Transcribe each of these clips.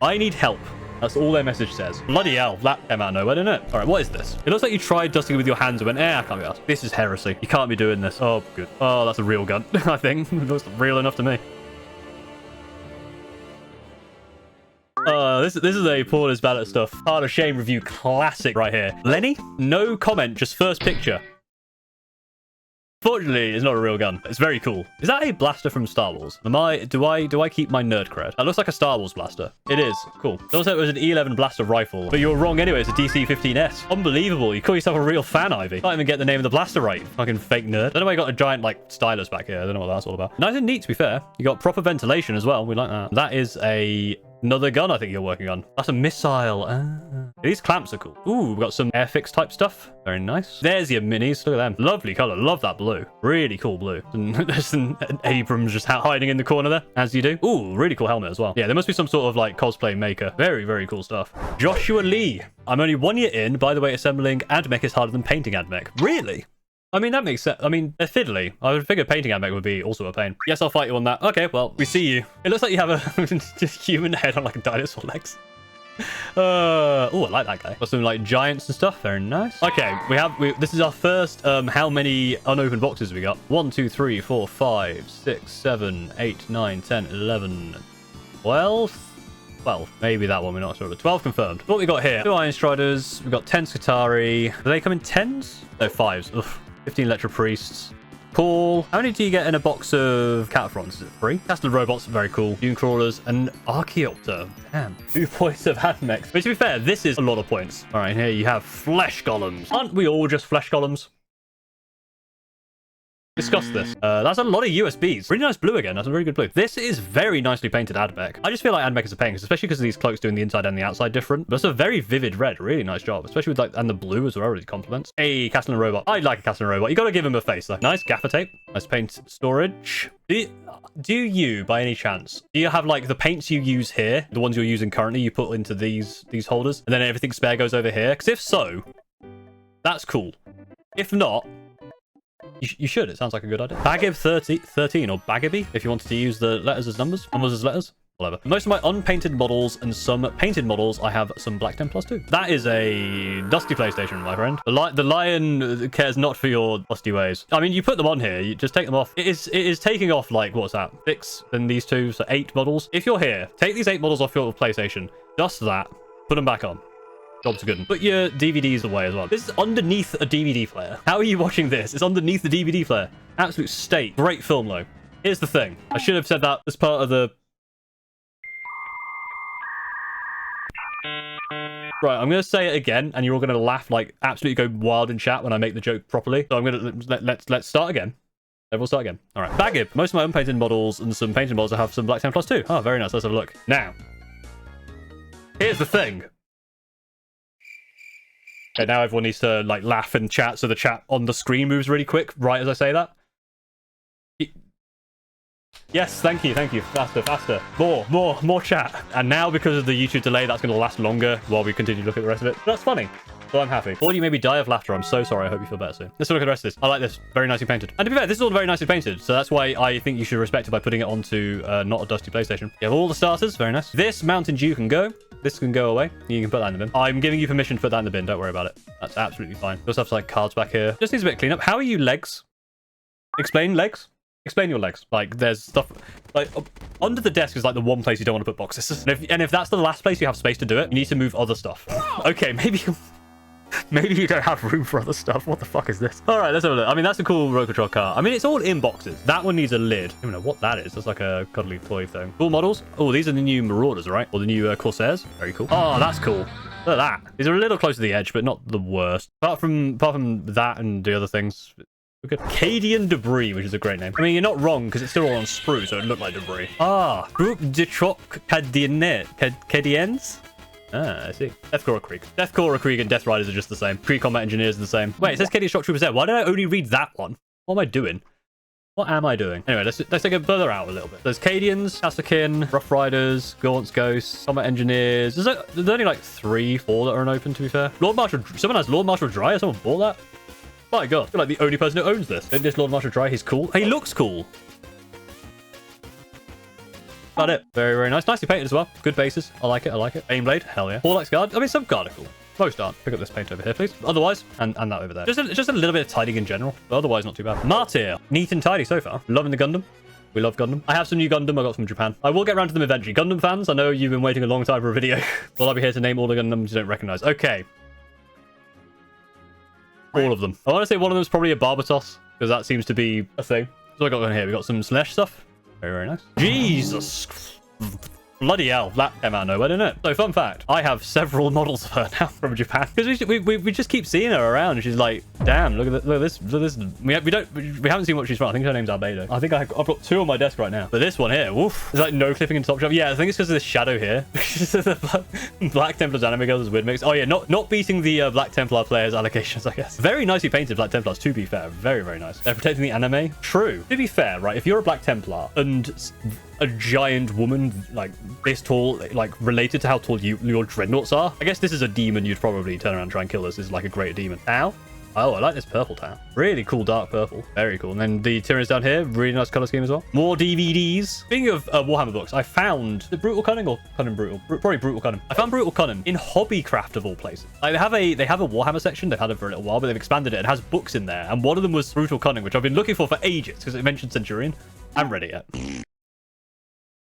I need help. That's all their message says. Bloody hell, that came out of nowhere, didn't it? All right, what is this? It looks like you tried dusting it with your hands and went, I can't be asked. This is heresy. You can't be doing this. Oh, good. Oh, that's a real gun, I think. It looks real enough to me. This is a Paul is bad at stuff. Heart of Shame review classic right here. Lenny, no comment, just first picture. Fortunately, it's not a real gun. It's very cool. Is that a blaster from Star Wars? Do I keep my nerd cred? That looks like a Star Wars blaster. It is. Cool. It also was an E11 blaster rifle. But you're wrong anyway. It's a DC-15S. Unbelievable. You call yourself a real fan, Ivy. Can't even get the name of the blaster right. Fucking fake nerd. I don't know why you got a giant, like, stylus back here. I don't know what that's all about. Nice and neat, to be fair. You got proper ventilation as well. We like that. That is another gun I think you're working on. That's a missile. These clamps are cool. Ooh, we've got some airfix type stuff. Very nice. There's your minis. Look at them. Lovely color. Love that blue. Really cool blue. And there's an Abrams just hiding in the corner there, as you do. Ooh, really cool helmet as well. Yeah, there must be some sort of like cosplay maker. Very, very cool stuff. Joshua Lee. I'm only 1 year in. By the way, assembling AdMech is harder than painting AdMech. Really? I mean, that makes sense. I mean, they're fiddly. I would figure painting AdMech would be also a pain. Yes, I'll fight you on that. Okay, well, we see you. It looks like you have a just human head on like a dinosaur legs. Oh, I like that guy. Got some like giants and stuff. Very nice. Okay, this is our first how many unopened boxes we got? 1 2 3 4 5 6 7 8 9 10 11 12. Well, maybe that one, we're not sure, but 12 confirmed. What we got here? 2 Iron Striders, we've got 10 Skitarii. Do they come in 10s? No, 5s. Ugh. 15 Electro Priests. Cool. How many do you get in a box of Catafrons? Is it 3? Castle Robots, very cool. Dune Crawlers and Archaeopter. Damn. 2 points of AdMech. But to be fair, this is a lot of points. All right, here you have Flesh Golems. Aren't we all just Flesh Golems? Discuss this. That's a lot of USBs. Really nice blue again. That's a very good blue. This is very nicely painted AdMech. I just feel like AdMech is a pain, especially because these cloaks doing the inside and the outside different. But it's a very vivid red. Really nice job, especially with like, and the blue as well really complements. Hey, Castellan Robot. I'd like a Castellan Robot. You got to give him a face though. Nice gaffer tape. Nice paint storage. Do you, by any chance, do you have like the paints you use here, the ones you're using currently, you put into these holders, and then everything spare goes over here? Because if so, that's cool. If not, you should. It sounds like a good idea. Bagib 13 or Bagaby, if you wanted to use the letters as numbers as letters. Whatever. Most of my unpainted models and some painted models, I have some Black 10 plus 2. That is a dusty PlayStation, my friend. The lion cares not for your dusty ways. I mean, you put them on here, you just take them off. It is taking off like, what's that? 6 and these 2, so 8 models. If you're here, take these 8 models off your PlayStation, dust that, put them back on. Job's good. Put your DVDs away as well. This is underneath a DVD player. How are you watching this? It's underneath the DVD player. Absolute state. Great film, though. Here's the thing. I should have said that as part of the... Right, I'm going to say it again, and you're all going to laugh, like, absolutely go wild in chat when I make the joke properly. So I'm going to... Let's start again. Everyone start again. All right. Bagib. Most of my unpainted models and some painted models I have some Black 10 plus 2. Oh, very nice. Let's have a look. Now, here's the thing. Okay, now everyone needs to like laugh and chat, so the chat on the screen moves really quick right as I say that. Yes, thank you. Faster. More chat. And now because of the YouTube delay, that's going to last longer while we continue to look at the rest of it. That's funny. So I'm happy. Or you made me die of laughter. I'm so sorry. I hope you feel better soon. Let's look at the rest of this. I like this. Very nicely painted. And to be fair, this is all very nicely painted. So that's why I think you should respect it by putting it onto not a dusty PlayStation. You have all the starters. Very nice. This Mountain Dew can go. This can go away. You can put that in the bin. I'm giving you permission to put that in the bin. Don't worry about it. That's absolutely fine. You also have like cards back here. Just needs a bit of cleanup. How are you legs? Explain legs. Explain your legs. Like there's stuff like under the desk is like the one place you don't want to put boxes. And if that's the last place you have space to do it, you need to move other stuff. Okay, maybe you don't have room for other stuff. What the fuck is this? All right, let's have a look. I mean, that's a cool road control car. I mean, it's all in boxes. That one needs a lid. I don't know what that is. That's like a cuddly toy thing. Cool models. Oh, these are the new Marauders, right? Or the new Corsairs. Very cool. Oh, that's cool. Look at that. These are a little close to the edge, but not the worst. Apart from that and the other things. Good. Cadian Debris, which is a great name. I mean, you're not wrong because it's still all on sprue, so it looked like debris. Ah, Group de Troc Cadiens. Ah, I see. Deathcore Krieg. Deathcore Krieg and Death Riders are just the same. Pre-combat engineers are the same. Wait, it says Cadian Shock Troopers there. Why did I only read that one? What am I doing? What am I doing? Anyway, let's take it further out a little bit. There's Cadians, Kasakin, Rough Riders, Gaunts, Ghosts, Combat Engineers. There's only like 3, 4 that are unopened, to be fair. Lord Marshal... Someone has Lord Marshal Dry? Someone bought that? My god. I feel like the only person who owns this. Isn't this Lord Marshal Dry? He's cool. He looks cool. About it. Very, very nice. Nicely painted as well. Good bases. I like it. I like it. Aimblade. Hell yeah. Forlex guard. I mean, some guard are cool. Most aren't. Pick up this paint over here, please. Otherwise, and that over there. Just a little bit of tidying in general. But otherwise, not too bad. Martyr. Neat and tidy so far. Loving the Gundam. We love Gundam. I have some new Gundam I got from Japan. I will get around to them eventually. Gundam fans, I know you've been waiting a long time for a video. Well, I'll be here to name all the Gundams you don't recognize. Okay. All of them. I want to say one of them is probably a Barbatos, because that seems to be a thing. So I got on here. We got some Slash stuff. Very, very nice. Jesus. Bloody hell, that came out of nowhere, didn't it? So, fun fact, I have several models of her now from Japan. Because we just keep seeing her around, and she's like, damn, look at this. We haven't seen what she's from. I think her name's Albedo. I think I've got 2 on my desk right now. But this one here, woof. There's like no clipping in top shelf. Yeah, I think it's because of this shadow here. Black Templar's anime girls is weird mix. Oh yeah, not beating the Black Templar players' allocations, I guess. Very nicely painted Black Templars, to be fair. Very, very nice. They're protecting the anime. True. To be fair, right, if you're a Black Templar and a giant woman like this tall, like related to how tall your dreadnoughts are, I guess this is a demon you'd probably turn around and try and kill. This is like a great demon. Ow. Oh, I like this purple tau. Really cool dark purple. Very cool. And then the Tyranids down here, really nice color scheme as well. More DVDs. Speaking of Warhammer books, I found the Brutal Cunning or Cunning Brutal? Probably Brutal Cunning. I found Brutal Cunning in Hobbycraft of all places. Like they have a Warhammer section. They've had it for a little while, but they've expanded it. It has books in there, and one of them was Brutal Cunning, which I've been looking for ages because it mentioned Centurion. I haven't read it yet.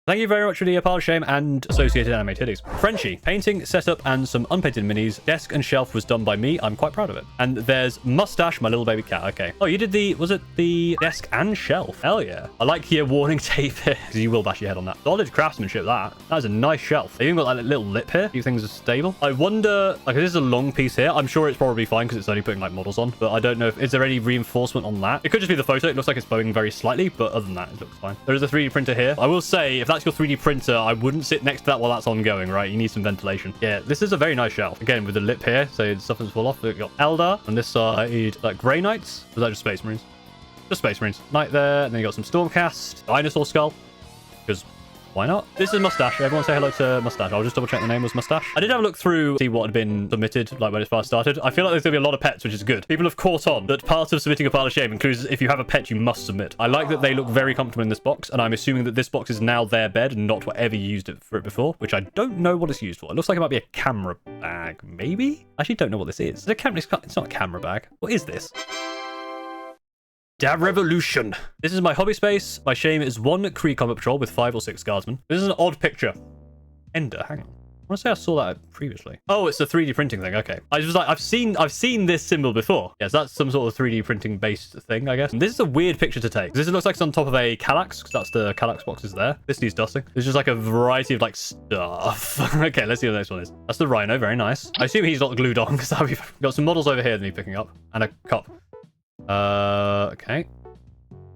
Thank you very much for the pile of shame and associated anime titties. Frenchie, painting, setup, and some unpainted minis. Desk and shelf was done by me. I'm quite proud of it. And there's Mustache, my little baby cat. Okay. Oh, you did was it the desk and shelf? Hell yeah. I like your warning tape here, because you will bash your head on that. Solid craftsmanship, that. That is a nice shelf. They even got like a little lip here. These things are stable. I wonder, like, this is a long piece here. I'm sure it's probably fine because it's only putting like models on, but I don't know is there any reinforcement on that? It could just be the photo. It looks like it's bowing very slightly, but other than that, it looks fine. There is a 3D printer here. I will say, if that's your 3D printer, I wouldn't sit next to that while that's ongoing, right? You need some ventilation. Yeah, this is a very nice shelf. Again, with the lip here, so stuff doesn't fall off. We've got Eldar on this side, like Grey Knights. Was that just Space Marines? Just Space Marines. Knight there, and then you got some Stormcast, Dinosaur Skull, because why not? This is Mustache. Everyone say hello to Mustache. I'll just double check the name was Mustache. I did have a look through, see what had been submitted, like when it first started. I feel like there's going to be a lot of pets, which is good. People have caught on that part of submitting a pile of shame includes if you have a pet, you must submit. I like that they look very comfortable in this box, and I'm assuming that this box is now their bed and not whatever you used it for before, which I don't know what it's used for. It looks like it might be a camera bag, maybe? I actually don't know what this is. It's not a camera bag. What is this? Da Revolution. This is my hobby space. My shame is 1 Kree combat patrol with 5 or 6 guardsmen. This is an odd picture. Ender, hang on. I want to say I saw that previously. Oh, it's the 3D printing thing. Okay. I was like, I've seen this symbol before. Yes, that's some sort of 3D printing based thing, I guess. And this is a weird picture to take. This looks like it's on top of a Kallax, because that's the Kallax boxes there. This needs dusting. There's just like a variety of like stuff. Okay, let's see what the next one is. That's the Rhino. Very nice. I assume he's not glued on because we've got some models over here that need picking up and a cup. Okay.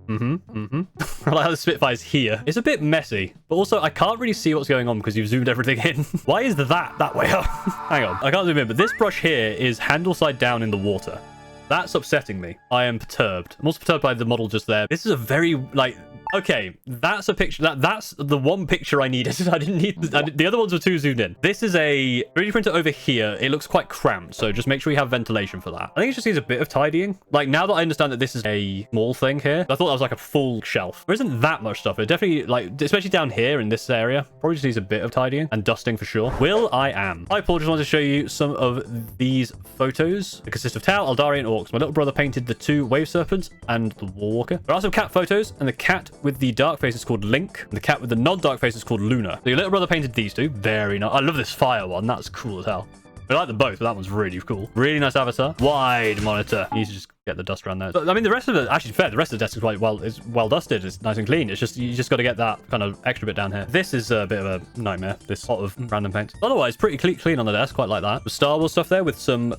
I like how the Spitfire's here. It's a bit messy, but also I can't really see what's going on because you've zoomed everything in. Why is that way up? Hang on. I can't zoom in, but this brush here is handle side down in the water. That's upsetting me. I am perturbed. I'm also perturbed by the model just there. This is a very, like, okay, that's a picture. That's the one picture I needed. I didn't need the other ones were too zoomed in. This is a 3D printer over here. It looks quite cramped, so just make sure you have ventilation for that. I think it just needs a bit of tidying. Like, now that I understand that this is a small thing here, I thought that was like a full shelf. There isn't that much stuff. It definitely, like, especially down here in this area, probably just needs a bit of tidying and dusting for sure. I am. Hi, Paul. Just wanted to show you some of these photos. They consist of Tau, Eldari, and Orcs. My little brother painted the 2 Wave Serpents and the Warwalker. There are some cat photos, and the cat with the dark face is called Link, and the cat with the non-dark face is called Luna. So your little brother painted these 2. Very nice. I love this fire one. That's cool as hell. I like them both, but that one's really cool. Really nice avatar. Wide monitor. You need to just get the dust around there. But I mean, the rest of it, actually fair, the rest of the desk is quite well dusted. It's nice and clean. It's just, you just got to get that kind of extra bit down here. This is a bit of a nightmare, this pot of random paint. Otherwise, pretty clean on the desk, quite like that. The Star Wars stuff there with some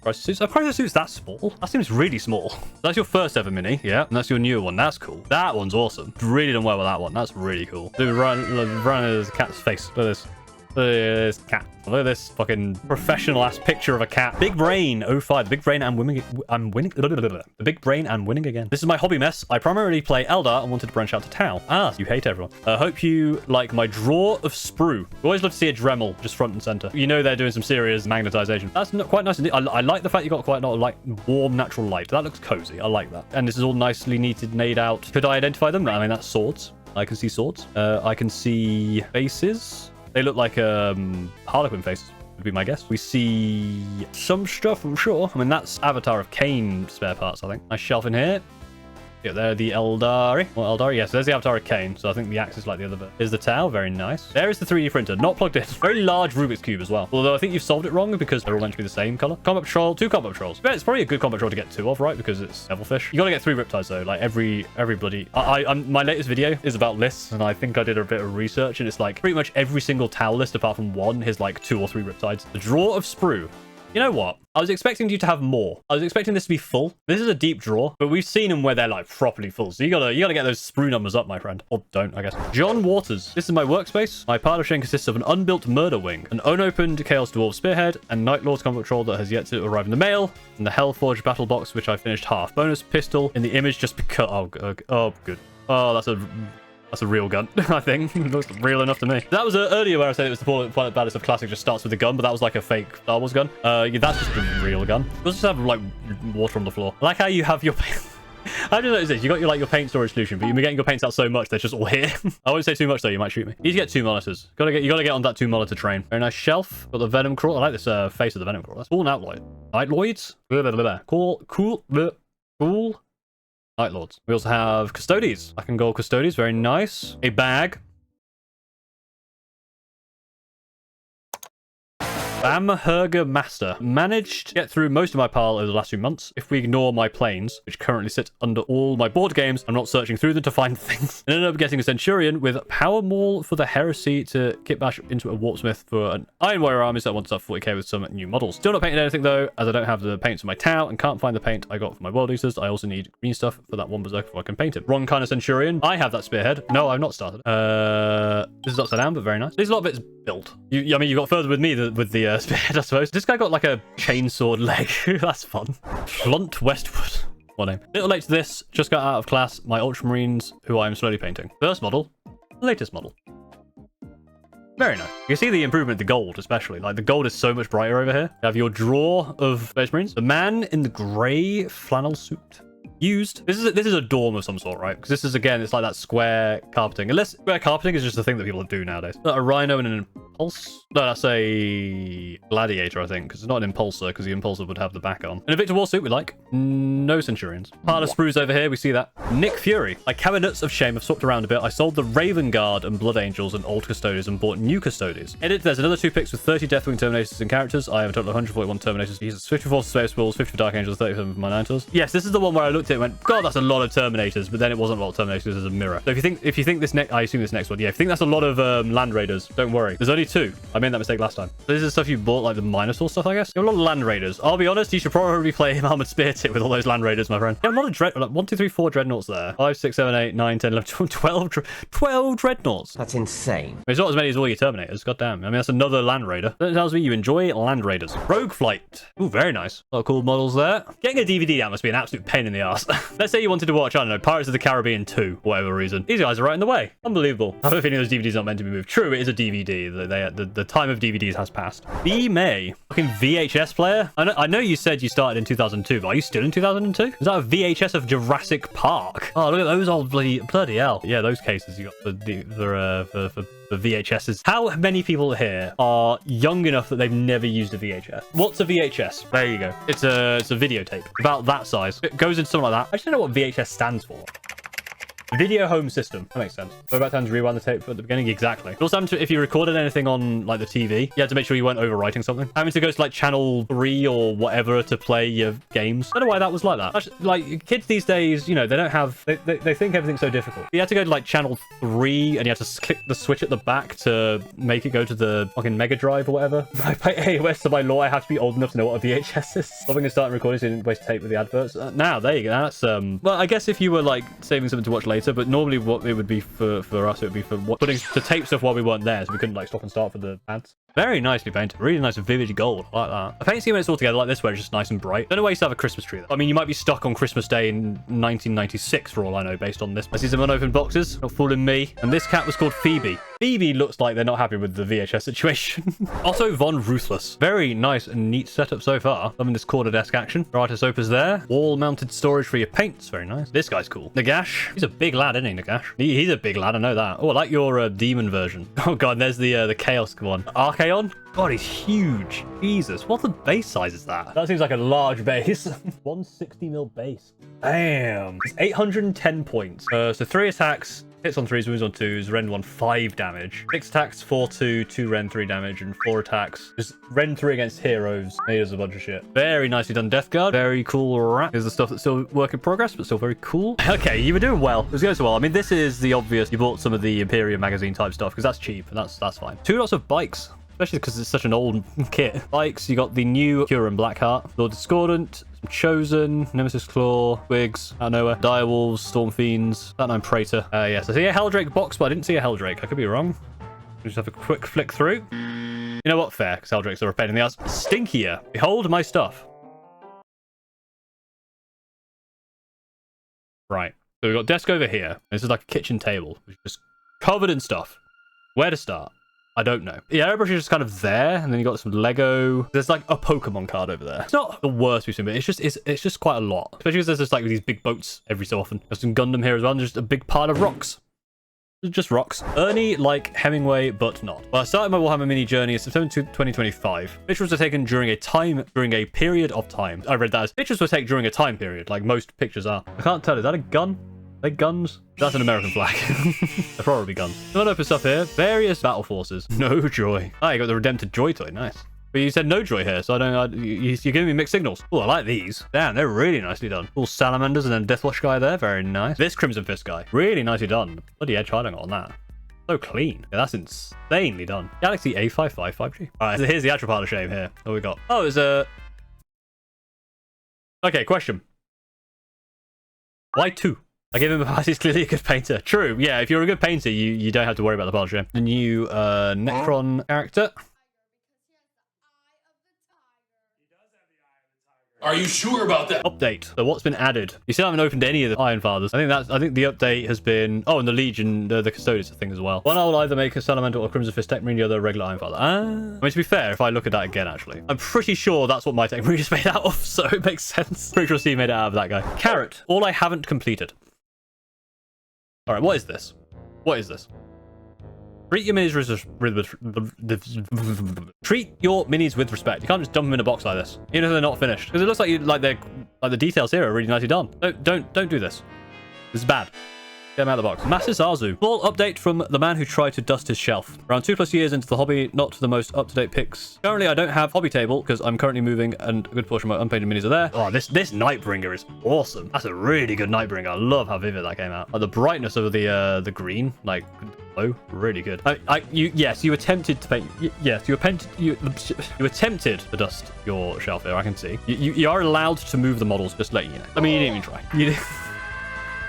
crisis suits. Are crisis suits that small? That seems really small. That's your first ever mini, yeah, and that's your newer one. That's cool. That one's awesome. Really done well with that one. That's really cool. Dude, run his cat's face. Look at this. Look at this cat. Look at this fucking professional ass picture of a cat. Big Brain 05. The Big Brain and winning. I'm winning. The Big Brain and winning again. This is my hobby mess. I primarily play Eldar and wanted to branch out to Tau. Ah, you hate everyone. I hope you like my draw of sprue. We always love to see a Dremel just front and center. You know they're doing some serious magnetization. That's not quite nice. I like the fact you got quite a lot of like warm natural light. That looks cozy. I like that. And this is all nicely neated, made out. Could I identify them? I mean, that's swords. I can see swords. I can see faces. They look like Harlequin faces, would be my guess. We see some stuff, I'm sure. I mean, that's Avatar of Cain spare parts, I think. Nice shelf in here. Yeah, they're the Eldari. Well, Eldari, yes, there's the Avatar of Cain. So I think the axe is like the other bit. Here's the towel, very nice. There is the 3D printer, not plugged in. Very large Rubik's Cube as well. Although I think you've solved it wrong because they're all meant to be the same color. Combat Patrol, 2 Combat Patrols. Yeah, it's probably a good Combat Patrol to get 2 of, right? Because it's Devilfish. You gotta get 3 Riptides though. Like every bloody... my latest video is about lists, and I think I did a bit of research, and it's like pretty much every single towel list apart from one is like 2 or 3 Riptides. The drawer of sprue. You know what? I was expecting you to have more. I was expecting this to be full. This is a deep drawer, but we've seen them where they're like properly full. So you gotta get those sprue numbers up, my friend. Or don't, I guess. John Waters. This is my workspace. My pile of chain consists of an unbuilt murder wing, an unopened Chaos Dwarf spearhead, and Night Lord's Combat Patrol that has yet to arrive in the mail, and the Hellforge battle box, which I finished half. Bonus pistol in the image just because... Oh, good. Oh, that's a real gun, I think. It looks real enough to me. That was earlier where I said it was the baddest of classic, just starts with the gun, but that was like a fake Star Wars gun. Yeah, that's just a real gun. Let's just have like water on the floor. I like how you have your... I just noticed this. You got your paint storage solution, but you've been getting your paints out so much they're just all here. I won't say too much though. You might shoot me. You need to get 2 monitors. You gotta get on that 2 monitor train. Very nice shelf. Got the Venom Crawl. I like this face of the Venom Crawl. That's cool. Night Lloyds. Cool. Night Lords. We also have Custodies. Black and gold Custodies. Very nice. A bag. Bamherger Master. Managed to get through most of my pile over the last few months. If we ignore my planes, which currently sit under all my board games, I'm not searching through them to find things. And ended up getting a Centurion with Power Maul for the Heresy to kit bash into a Warpsmith for an Iron Warrior army, so I want to start 40k with some new models. Still not painting anything though, as I don't have the paints for my towel and can't find the paint I got for my World Eaters. I also need green stuff for that one Berserker before I can paint it. Wrong kind of Centurion. I have that Spearhead. No, I've not started. This is upside down, but very nice. There's a lot of bits built. I mean, you got further with me with the Spearhead, I suppose. This guy got like a chainsword leg. That's fun. Blunt Westwood. What name? Little late to this. Just got out of class. My Ultramarines, who I am slowly painting. First model. Latest model. Very nice. You can see the improvement in the gold, especially. Like, the gold is so much brighter over here. You have your drawer of Space Marines. The man in the grey flannel suit. Used. This is a dorm of some sort, right? Because this is, again, it's like that square carpeting. Unless square carpeting is just a thing that people do nowadays. A rhino and an impulse. No, that's a gladiator, I think, because it's not an impulsor, because the impulsor would have the back on. And a Victor War suit we like. No Centurions. Pile of sprues over here, we see that. Nick Fury. My cabinets of shame have swapped around a bit. I sold the Raven Guard and Blood Angels and old Custodies and bought new Custodies. Edit, there's another 2 picks with 30 Deathwing Terminators and characters. I have a total of 141 Terminators. He's 54 Space Wolves, 50 for Dark Angels, 37 for my Ninetals. Yes, this is the one where I looked at it and went, God, that's a lot of Terminators, but then it wasn't a lot of Terminators, there's a mirror. So if you think this next, I assume this next one, yeah, if you think that's a lot of Land Raiders, don't worry. There's only 2. I made that mistake last time. So this is stuff you bought, like the Minotaur stuff, I guess. You have a lot of Land Raiders. I'll be honest, you should probably play Armored Spear Tip with all those Land Raiders, my friend. You have a lot of like 1, 2, 3, 4 Dreadnoughts there. 5, 6, 7, 8, 9, 10, 11, 12 Dreadnoughts. That's insane. I mean, it's not as many as all your Terminators. God damn. I mean, that's another Land Raider. That tells me you enjoy Land Raiders. Rogue Flight. Ooh, very nice. A lot of cool models there. Getting a DVD down must be an absolute pain in the ass. Let's say you wanted to watch, I don't know, Pirates of the Caribbean 2, for whatever reason. These guys are right in the way. Unbelievable. I have a feeling those DVDs aren't meant to be moved. True, it is a DVD. The time of DVDs has passed. B. May. Fucking VHS player. I know you said you started in 2002, but are you still in 2002? Is that a VHS of Jurassic Park? Oh, look at those old bloody hell. Yeah, those cases you got for VHSs. How many people here are young enough that they've never used a VHS? What's a VHS? There you go. It's a videotape about that size. It goes into something like that. I just don't know what VHS stands for. Video home system. That makes sense. Go back down to rewind the tape at the beginning. Exactly. Also, if you recorded anything on like the TV, you had to make sure you weren't overwriting something. Having to go to like channel 3 or whatever to play your games. I don't know why that was like that. Actually, like kids these days, you know, they don't have, they think everything's so difficult. You had to go to like channel 3 and you had to click the switch at the back to make it go to the fucking Mega Drive or whatever. By AOS, so by law, I have to be old enough to know what a VHS is. Stopping and starting recording so you didn't waste tape with the adverts. Now, there you go. That's, well, I guess if you were like saving something to watch later, but normally what it would be for us, it would be for putting to tape stuff while we weren't there, so we couldn't like stop and start for the ads. Very nicely painted. Really nice vivid gold. I like that. A paint scheme when it's all together like this, where it's just nice and bright. Don't know why you used to have a Christmas tree, though. I mean, you might be stuck on Christmas Day in 1996, for all I know, based on this. I see some unopened boxes. Not fooling me. And this cat was called Phoebe. Phoebe looks like they're not happy with the VHS situation. Otto von Ruthless. Very nice and neat setup so far. Loving this corner desk action. Artist opus there. Wall-mounted storage for your paints. Very nice. This guy's cool. Nagash. He's a big lad, isn't he, Nagash? He's a big lad, I know that. Oh, I like your demon version. Oh, God, there's the Chaos one. Archaon. God, he's huge. Jesus, what the base size is that? That seems like a large base. 160 base. Damn. It's 810 points. So 3 attacks. Hits on 3s, wounds on 2s, rend 1, 5 damage. 6 attacks, 4-2, 2 rend, 3 damage, and 4 attacks. Just rend 3 against heroes. He does a bunch of shit. Very nicely done, Death Guard. Very cool wrap. Here's the stuff that's still work in progress, but still very cool. Okay, you were doing well. It was going so well. I mean, this is the obvious. You bought some of the Imperium magazine type stuff, because that's cheap, and that's fine. 2 lots of bikes. Especially because it's such an old kit. Bikes, you got the new Huron Blackheart, Lord Discordant, Chosen, Nemesis Claw, Wigs, out of nowhere, Direwolves, Storm Fiends, that 9 Praetor. Yes, I see a Helldrake box, but I didn't see a Helldrake. I could be wrong. Just have a quick flick through. You know what? Fair, because Helldrakes are a pain in the ass. Stinkier. Behold my stuff. Right. So we've got desk over here. This is like a kitchen table, which is just covered in stuff. Where to start? I don't know. Yeah, airbrush is just kind of there, and then you got some Lego. There's like a Pokemon card over there. It's not the worst we've seen, but it's just quite a lot. Especially because there's just like these big boats every so often. There's some Gundam here as well, and just a big pile of rocks. Just rocks. Ernie like Hemingway, but not. Well, I started my Warhammer mini journey in September 2025. Pictures were taken during a period of time. I read that as pictures were taken during a time period, like most pictures are. I can't tell. Is that a gun? Are they guns? That's an American flag. They're probably guns. Some open stuff here. Various battle forces. No joy. Ah, you got the Redempted Joy toy. Nice. But you said no joy here, so I don't. You're giving me mixed signals. Oh, I like these. Damn, they're really nicely done. Cool salamanders and then Deathwatch guy there. Very nice. This Crimson Fist guy. Really nicely done. Bloody edge hiding on that. So clean. Yeah, that's insanely done. Galaxy A55 5G. All right, so here's the actual pile of shame here. What we got? Oh, it's a. Okay, question. Why 2? I gave him a pass. He's clearly a good painter. True. Yeah, if you're a good painter, you don't have to worry about the pile of shame. The new Necron character. Are you sure about that? Update. So what's been added? You still haven't opened any of the Iron Fathers. I think the update has been. Oh, and the Legion, the Custodians thing as well. One I will either make a Salamander or Crimson Fist Tech Marine, the other a regular Iron Father. I mean, to be fair, if I look at that again, actually, I'm pretty sure that's what my Tech Marine is made out of, so it makes sense. Pretty sure Steve made it out of that guy. Carrot. All I haven't completed. All right, what is this? What is this? Treat your minis with respect. You can't just dump them in a box like this, even if they're not finished. Because it looks like the details here are really nicely done. Don't do this. This is bad. Get him out of the box. Masses Arzu. Small update from the man who tried to dust his shelf. Around 2+ years into the hobby, not the most up-to-date picks. Currently, I don't have hobby table because I'm currently moving and a good portion of my unpainted minis are there. Oh, this Nightbringer is awesome. That's a really good Nightbringer. I love how vivid that came out. Like, the brightness of the green, like, oh, really good. You attempted to paint. Yes, you attempted to dust your shelf here. I can see. You are allowed to move the models. Just let you know. I mean, you didn't even try. You didn't.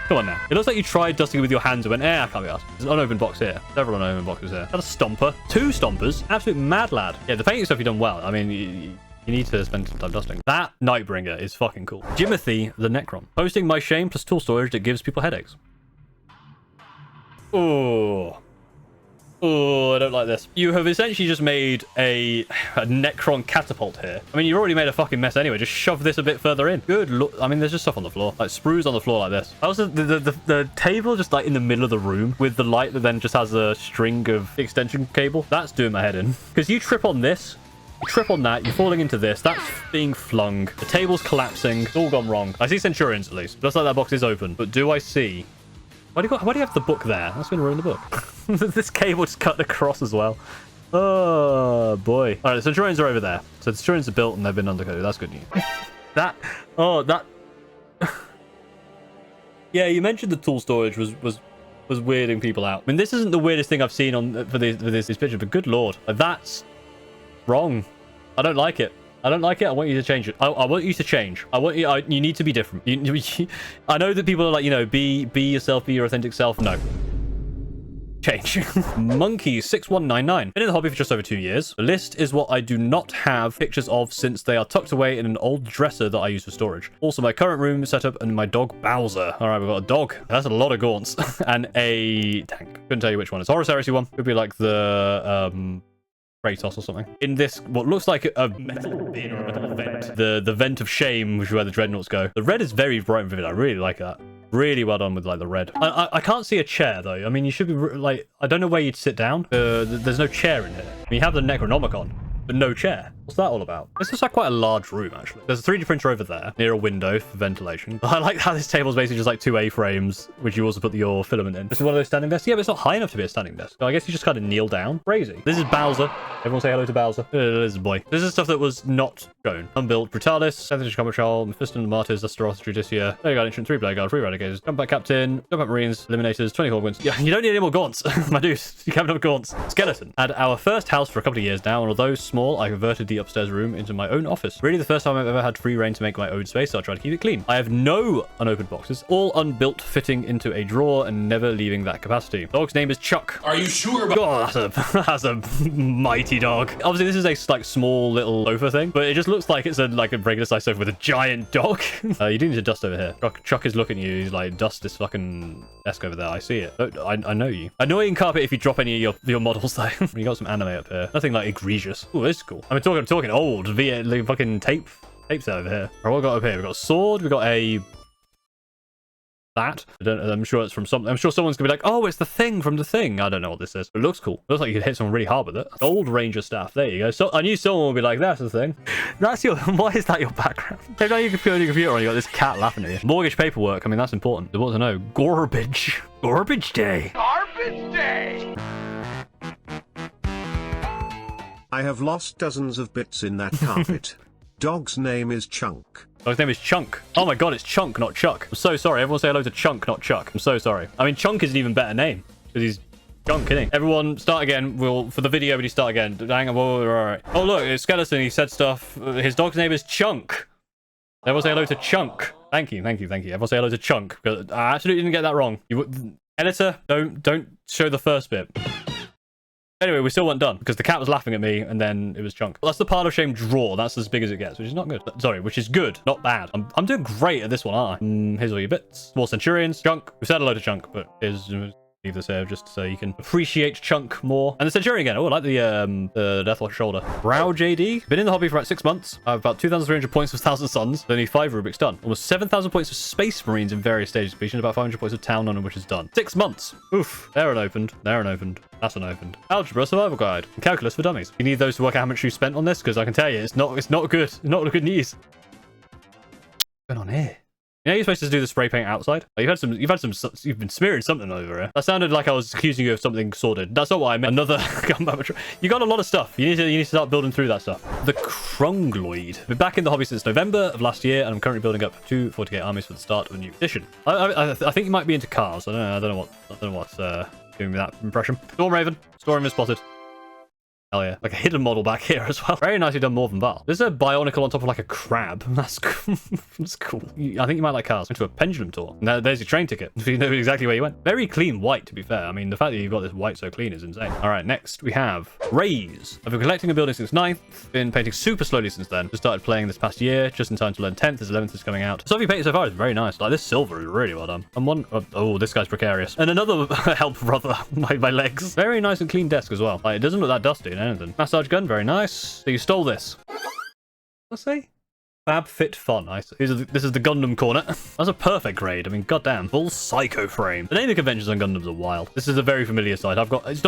Come on now. It looks like you tried dusting it with your hands and went, I can't be asked. There's an unopened box here. Several unopened boxes here. Got a Stomper. 2 Stompers. Absolute mad lad. Yeah, the painting stuff you've done well. I mean, you need to spend some time dusting. That Nightbringer is fucking cool. Jimothy the Necron. Posting my shame plus tool storage that gives people headaches. Oh. Oh, I don't like this. You have essentially just made a Necron catapult here. I mean, you already made a fucking mess anyway. Just shove this a bit further in. Good look. I mean, there's just stuff on the floor. Like sprues on the floor like this. Also, the table just like in the middle of the room with the light that then just has a string of extension cable. That's doing my head in. Because you trip on this. You trip on that. You're falling into this. That's being flung. The table's collapsing. It's all gone wrong. I see Centurions at least. Looks like that box is open. But do I see... Why do you have the book there? That's going to ruin the book. This cable just cut across as well. Oh, boy. All right, the Centurions are over there. So the Centurions are built and they've been undercoated. That's good news. Yeah, you mentioned the tool storage was weirding people out. I mean, this isn't the weirdest thing I've seen on for this picture, but good lord. That's wrong. I don't like it. I don't like it. I want you to change it. I want you to change. You need to be different. I know that people are like, be yourself, be your authentic self. No. Change. Monkey 6199. Been in the hobby for just over 2 years. The list is what I do not have pictures of since they are tucked away in an old dresser that I use for storage. Also, my current room setup and my dog Bowser. All right, we've got a dog. That's a lot of gaunts. And a tank. Couldn't tell you which one. It's Horus Heresy one. Could be like the Kratos or something. In this, what looks like a metal bin or a metal vent. The vent of shame, which is where the dreadnoughts go. The red is very bright and vivid. I really like that. Really well done with like the red. I can't see a chair though. I mean, you should be like, I don't know where you'd sit down. There's no chair in here. I mean, you have the Necronomicon, but no chair. What's that all about? This looks like quite a large room, actually. There's a 3D printer over there, near a window for ventilation. I like how this table is basically just like 2 A-frames, which you also put your filament in. This is one of those standing desks. Yeah, but it's not high enough to be a standing desk. So I guess you just kind of kneel down. Crazy. This is Bowser. Everyone say hello to Bowser. This is a boy. This is stuff that was not shown. Unbuilt Brutalis, 7th Edition Combat Trial, Mephiston, Martyrs, Astaroth, Judicia, Plague Guard Ancient, 3 Plague Guard, 3 Renegades, Combat Captain, Combat Marines, Eliminators, 20 Hawkwinds. Yeah, you don't need any more gaunts, my dude. You can't have gaunts. Skeleton. Had our first house for a couple of years now, and although small, I converted the upstairs room into my own office. Really the first time I've ever had free reign to make my own space, so I try to keep it clean. I have no unopened boxes, all unbuilt, fitting into a drawer and never leaving that capacity. Dog's name is Chuck. Are you sure about God, that's a mighty dog. Obviously, this is a like small little sofa thing, but it just looks like it's like a regular size sofa with a giant dog. You do need to dust over here. Chuck is looking at you. He's like, dust this fucking desk over there. I see it. I know you. Annoying carpet if you drop any of your models though. You got some anime up here. Nothing like egregious. Oh, this is cool. I mean, talking old like fucking tapes over here. All right, what we got up here? We got a sword. We got a that. I'm sure it's from something. I'm sure someone's gonna be like, oh, it's the thing from the thing. I don't know what this is. It looks cool. It looks like you could hit someone really hard with it. Gold Ranger staff. There you go. So I knew someone would be like, that's the thing. That's your. Why is that your background? Take out your computer and you got this cat laughing at you. Mortgage paperwork. I mean, that's important. They want to know. Garbage. Garbage day. Garbage Day? I have lost dozens of bits in that carpet. Dog's name is Chunk. His name is Chunk. Oh my god, it's Chunk, not Chuck. I'm so sorry. Everyone say hello to Chunk, not Chuck. I'm so sorry. I mean, Chunk is an even better name because he's Chunk, isn't he? Everyone, start again. For the video, when you start again. Hang on. All right. Oh, look, it's Skeleton. He said stuff. His dog's name is Chunk. Everyone say hello to Chunk. Thank you. Everyone say hello to Chunk. I absolutely didn't get that wrong. Editor, don't show the first bit. Anyway, we still weren't done because the cat was laughing at me and then it was Chunk. That's the pile of shame drawer. That's as big as it gets, which is not good. Sorry, which is good, not bad. I'm doing great at this one, aren't I? Here's all your bits. More Centurions. Chunk. We've said hello to Chunk, but here's leave this here just so you can appreciate Chunk more. And the Centurion again. Oh, I like the Deathwatch shoulder. Brow JD. Been in the hobby for about 6 months. I have about 2,300 points for 1,000 Suns. Only 5 Rubiks done. Almost 7,000 points for Space Marines in various stages of completion. About 500 points of Town None, which is done. 6 months. Oof. There unopened. There unopened. That's unopened. Algebra Survival Guide. And Calculus for Dummies. You need those to work out how much you spent on this because I can tell you it's not good. It's not good news. What's going on here? You know you're supposed to do the spray paint outside? Like you've been smearing something over here. That sounded like I was accusing you of something sordid. That's not what I meant. Another you got a lot of stuff. You need to start building through that stuff. The Krungloid. Been back in the hobby since November of last year, and I'm currently building up 2 40k armies for the start of a new edition. I think you might be into cars. I don't know what's giving me that impression. Storm Raven. Storm is spotted. Hell yeah. Like a hidden model back here as well. Very nicely done, more than Val. There's a Bionicle on top of like a crab. That's cool. That's cool. I think you might like cars. Went to a pendulum tour. Now there's your train ticket. So you know exactly where you went. Very clean white, to be fair. I mean, the fact that you've got this white so clean is insane. All right, next we have Rays. I've been collecting a building since 9th. Been painting super slowly since then. Just started playing this past year, just in time to learn 10th as 11th is coming out. Stuff you painted so far is very nice. Like this silver is really well done. And one, oh, this guy's precarious. And another help brother, my legs. Very nice and clean desk as well. Like it doesn't look that dusty in anything. Massage gun. Very nice. So you stole this. What's say? Fab Fit Fun. This is the Gundam corner. That's a perfect grade. I mean, goddamn. Full Psycho Frame. The naming conventions on Gundams are wild. This is a very familiar site.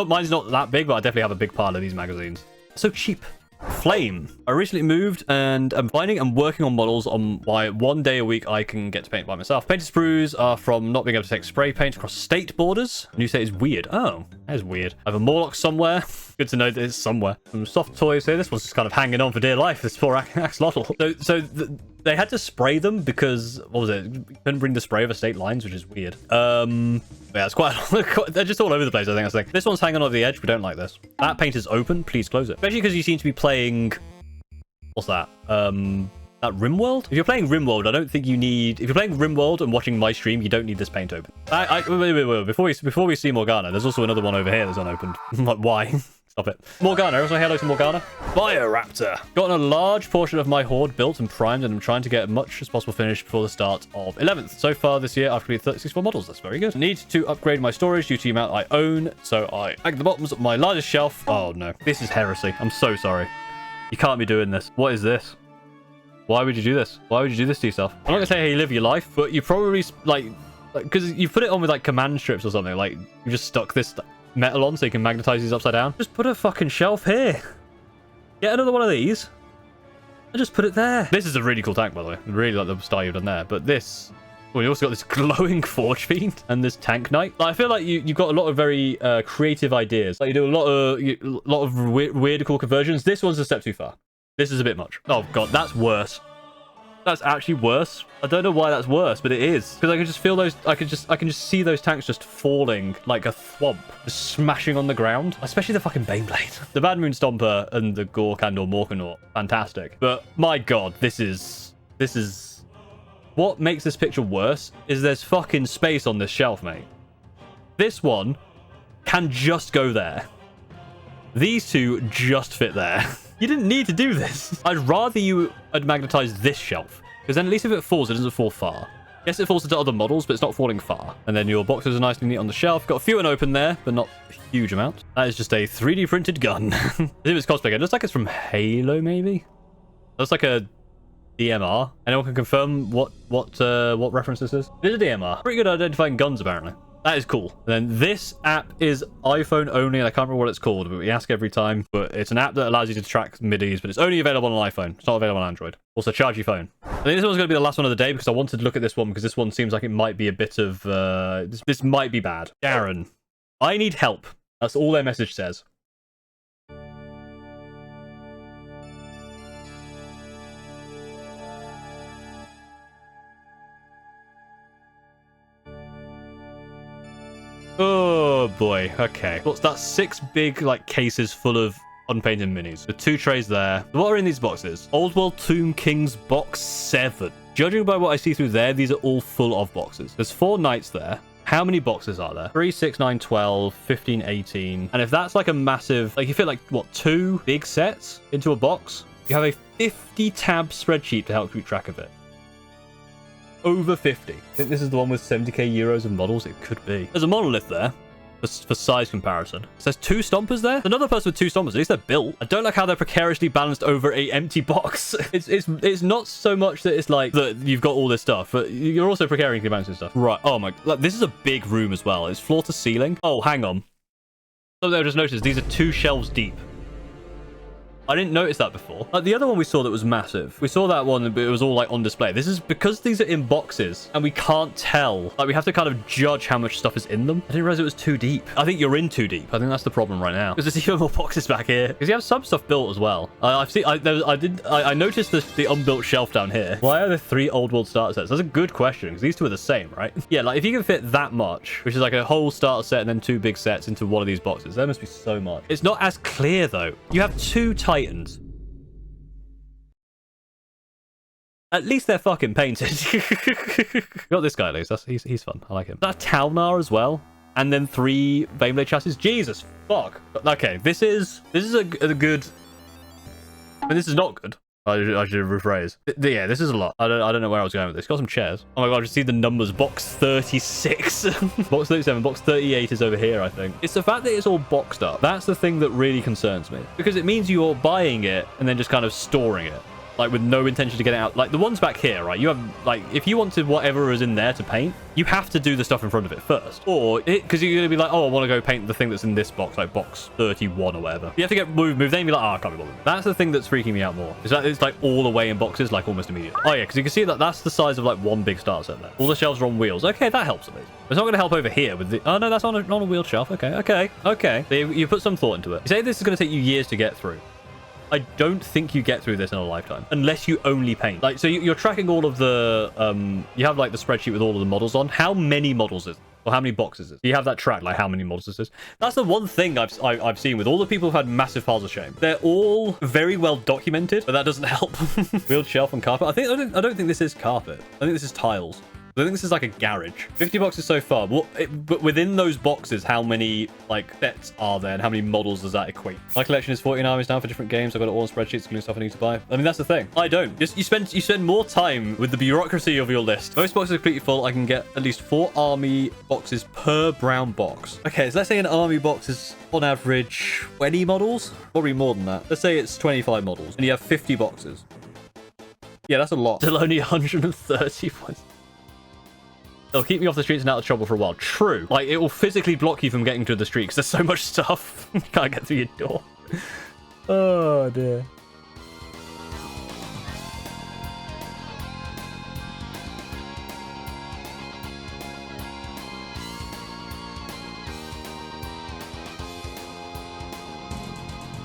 Mine's not that big, but I definitely have a big pile of these magazines. So cheap. Flame. I recently moved and I'm finding I'm working on models on why 1 day a week I can get to paint by myself. Painted sprues are from not being able to take spray paint across state borders. New state is weird. Oh, that is weird. I have a Morlock somewhere. Good to know that it's somewhere. Some soft toys here. This one's just kind of hanging on for dear life. This poor axolotl. They had to spray them because, what was it? Couldn't bring the spray over state lines, which is weird. Yeah, it's quite they're just all over the place, I think. This one's hanging over the edge. We don't like this. That paint is open. Please close it. Especially because you seem to be playing, what's that? That RimWorld? If you're playing RimWorld, I don't think you need... If you're playing RimWorld and watching my stream, you don't need this paint open. Wait. Before we see Morgana, there's also another one over here that's unopened. Like, why? Stop it. Morgana. Everyone say hello to Morgana. Bioraptor. Gotten a large portion of my horde built and primed, and I'm trying to get as much as possible finished before the start of 11th. So far this year, I've completed 64 models. That's very good. Need to upgrade my storage due to the amount I own, so I add the bottoms of my largest shelf. Oh, no. This is heresy. I'm so sorry. You can't be doing this. What is this? Why would you do this? Why would you do this to yourself? I'm not gonna say how you live your life, but you probably like because you put it on with like command strips or something. Like you just stuck this metal on so you can magnetize these upside down. Just put a fucking shelf here. Get another one of these and just put it there. This is a really cool tank, by the way. I really like the style you've done there. But this, well, you also got this glowing Forge Fiend and this Tank Knight. Like, I feel like you've got a lot of very creative ideas. Like you do a lot of weird cool conversions. This one's a step too far. This is a bit much. Oh god, that's worse. That's actually worse. I don't know why that's worse, but it is. Because I can just feel those... I can just see those tanks just falling like a thwomp. Just smashing on the ground. Especially the fucking Baneblade. The Bad Moon Stomper and the Gork and or Morkanaut. Fantastic. But my god, this is... What makes this picture worse is there's fucking space on this shelf, mate. This one can just go there. These two just fit there. You didn't need to do this. I'd rather you had magnetized this shelf, because then at least if it falls, it doesn't fall far. Yes, it falls into other models, but it's not falling far. And then your boxes are nicely neat on the shelf. Got a few unopened there, but not a huge amount. That is just a 3D printed gun. I think it's cosplay. It looks like it's from Halo, maybe? Looks like a DMR. Anyone can confirm what reference this is? It is a DMR. Pretty good at identifying guns, apparently. That is cool. And then this app is iPhone only, and I can't remember what it's called, but we ask every time. But it's an app that allows you to track MIDIs, but it's only available on an iPhone. It's not available on Android. Also, charge your phone. I think this one's going to be the last one of the day because I wanted to look at this one because this one seems like it might be a bit of... This might be bad. Darren, I need help. That's all their message says. Oh boy, okay. What's that? 6 big like cases full of unpainted minis. The 2 trays there. What are in these boxes? Old World Tomb Kings box 7. Judging by what I see through there, these are all full of boxes. There's 4 knights there. How many boxes are there? 3, 6, 9, 12, 15, 18. And if that's like a massive, like you fit like what, 2 big sets into a box, you have a 50 tab spreadsheet to help keep track of it. Over 50. I think this is the one with 70k euros of models. It could be. There's a monolith there for size comparison. It says 2 stompers there. Another person with 2 stompers. At least they're built. I don't like how they're precariously balanced over a empty box. It's not so much that it's like that you've got all this stuff, but you're also precariously balancing stuff. Right. Oh my. Like, this is a big room as well. It's floor to ceiling. Oh, hang on. Something I just noticed. These are 2 shelves deep. I didn't notice that before. The other one we saw that was massive. We saw that one, but it was all like on display. This is because these are in boxes and we can't tell. Like we have to kind of judge how much stuff is in them. I didn't realize it was too deep. I think you're in too deep. I think that's the problem right now. Because there's even more boxes back here. Because you have some stuff built as well. I noticed the unbuilt shelf down here. Why are there 3 old world starter sets? That's a good question because these 2 are the same, right? Yeah, like if you can fit that much, which is like a whole starter set and then 2 big sets into one of these boxes, there must be so much. It's not as clear though. You have 2 Titans. At least they're fucking painted. Got this guy at least. He's fun. I like him. That Talnar as well. And then 3 Baneblade chassis. Jesus fuck. Okay, this is a good... I mean, this is not good. I should rephrase. Yeah, this is a lot. I don't know where I was going with this. Got some chairs. Oh my god, I just see the numbers. Box 36. Box 37. Box 38 is over here, I think. It's the fact that it's all boxed up. That's the thing that really concerns me. Because it means you're buying it and then just kind of storing it. Like with no intention to get it out. Like the ones back here, right? You have like, if you wanted whatever is in there to paint, you have to do the stuff in front of it first. Or because you're going to be like, oh, I want to go paint the thing that's in this box, like box 31 or whatever. You have to get moved. Then you'd be like, oh, I can't be bothered. That's the thing that's freaking me out more. Is that it's like all the way in boxes, like almost immediately. Oh yeah, because you can see that that's the size of like one big starter set there. All the shelves are on wheels. Okay, that helps a bit. It's not going to help over here with the... Oh no, that's on a wheeled shelf. Okay. So you put some thought into it. You say this is going to take you years to get through. I don't think you get through this in a lifetime unless you only paint. Like, so you're tracking all of the you have like the spreadsheet with all of the models on. How many models is Or how many boxes is? Do you have that tracked, like how many models this is? That's the one thing I've seen with all the people who've had massive piles of shame. They're all very well documented, but that doesn't help. Wheeled shelf and carpet. I don't think this is carpet. I think this is tiles. I think this is like a garage. 50 boxes so far. But within those boxes, how many like sets are there and how many models does that equate? My collection is 14 armies now for different games. I've got it all on spreadsheets, including stuff I need to buy. I mean, that's the thing. I don't. Just you spend more time with the bureaucracy of your list. Most boxes are completely full. I can get at least 4 army boxes per brown box. Okay, so let's say an army box is on average 20 models. Probably more than that. Let's say it's 25 models and you have 50 boxes. Yeah, that's a lot. Still only 130 points. It'll keep me off the streets and out of trouble for a while. True. Like, it will physically block you from getting to the street because there's so much stuff. You can't get through your door. Oh, dear.